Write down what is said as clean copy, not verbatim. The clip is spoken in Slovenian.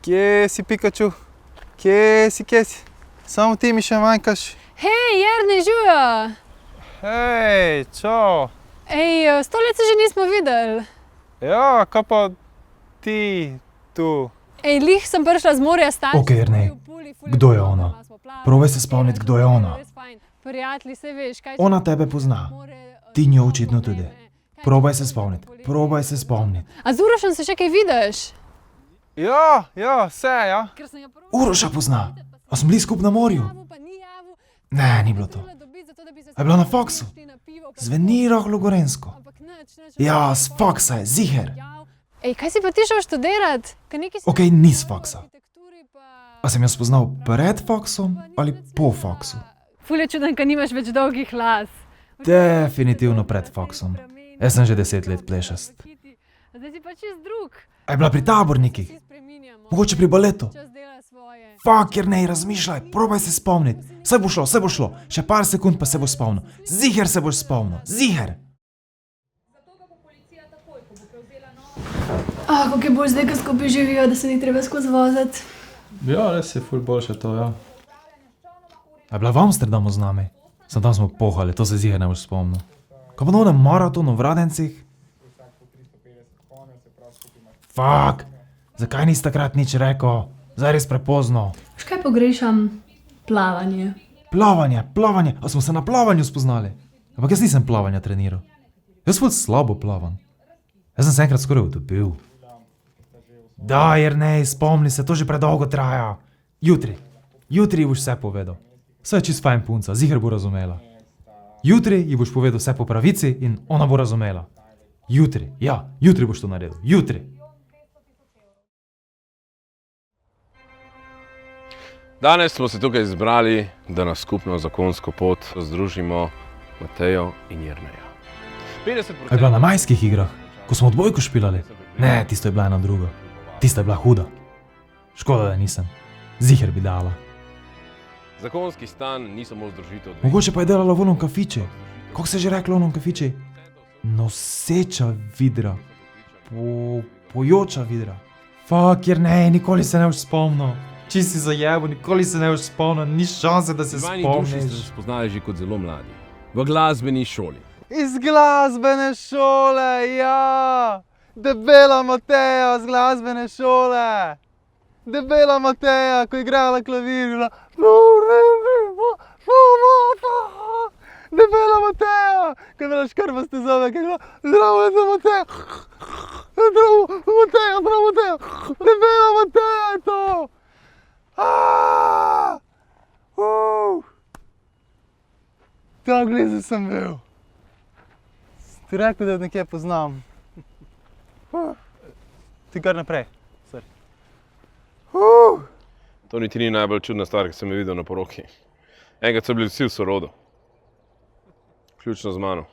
Kje si, Pikachu? Kje si? Samo ti mi še manjkaš. Hej, Jernej, živijo! Hej, čau! Ej, 100 let se že nismo videli. Ja, kaj pa ti tu? Ej, lih sem prišla z morja starši. Okej, Jernej, kdo je ona? Probaj se spomniti, kdo je ona. Prijatelji, saj veš, kaj... Ona tebe pozna. Ti njo očitno tudi. Probaj se spomniti. A z Urošem se še kaj vidiš? Ja, vse, ja. Uroša pozna. A smo bili skupaj na morju? Ne, ni bilo to. A je bila na faksu? Zveni rahlo gorensko. Ja, s faksa je, ziher. Ej, kaj si pa ti šel študirat? Okej, ni s faksa. A sem jo spoznal pred faksom ali po faksu? Ful je čuden, ka nimaš več dolgih las. Definitivno pred faksom. Jaz sem že 10 let plešast. Zdaj si pa čist drug. A je bila pri tabornikih? Mogoče pri baletu? Čas dela svoje. Fak, Jernej, razmišljaj, probaj se spomniti. Vse bo šlo. Še par sekund pa se boš spomnil. Ziher se boš spomnil, ziher. Kako je bolj zdaj, ko skupaj živijo, da se ni treba skozi voziti. Ja, res je ful boljše to, ja. A je bila v Amsterdamu z nami? Sem tam smo pohali, to se ziher ne boš spomnil. Kaj pa na onem maratonu v Radencih? Fak, zakaj nisi takrat nič rekel? Zdaj res prepozno. Škaj pogrešam? Plavanje. Plavanje, a smo se na plavanju spoznali? Ampak jaz nisem plavanja treniral. Jaz ful slabo plavam. Jaz sem se enkrat skoraj utopil. Da, Jernej, spomni se, to že predolgo traja. Jutri boš vse povedal. Vse je čist fajn punca, ziher bo razumela. Jutri ji boš povedal vse po pravici in ona bo razumela. Jutri boš to naredil, jutri. Danes smo se tukaj zbrali, da na skupno zakonsko pot združimo Matejo in Jerneja. A je bila na majskih igrah, ko smo odbojko špilali? Ne, tisto je bila ena druga. Tista je bila huda. Škoda, da nisem. Ziher bi dala. Zakonski stan ni samo združitev dveh. Mogoče pa je delala v onom kafiči. Kako se je že reklo v onom kafiči? Noseča vidra. Pojoča vidra. Fak, Jernej, nikoli se ne boš spomnil. Čist si zajebo, nikoli se ne boš spomnil, ni šanse, da se Vajni duši ste se spomniš. spoznali že kot zelo mladi. V glasbeni šoli. Iz glasbene šole, ja! Debela Mateja z glasbene šole! Debela Mateja, ko je igrala klavir, bila... Debela Mateja, ko je bila škrbaste zobe, ko je bila... Zdravo, Mateja! Zdravo, Mateja! Debela Mateja je to! Tako blizu sem bil. Ti rekel, da nekje poznam. Ti kar naprej. To niti ni najbolj čudna stvar, ki sem jo videl na poroki. Enkrat so bili vsi v sorodu. Vključno z mano.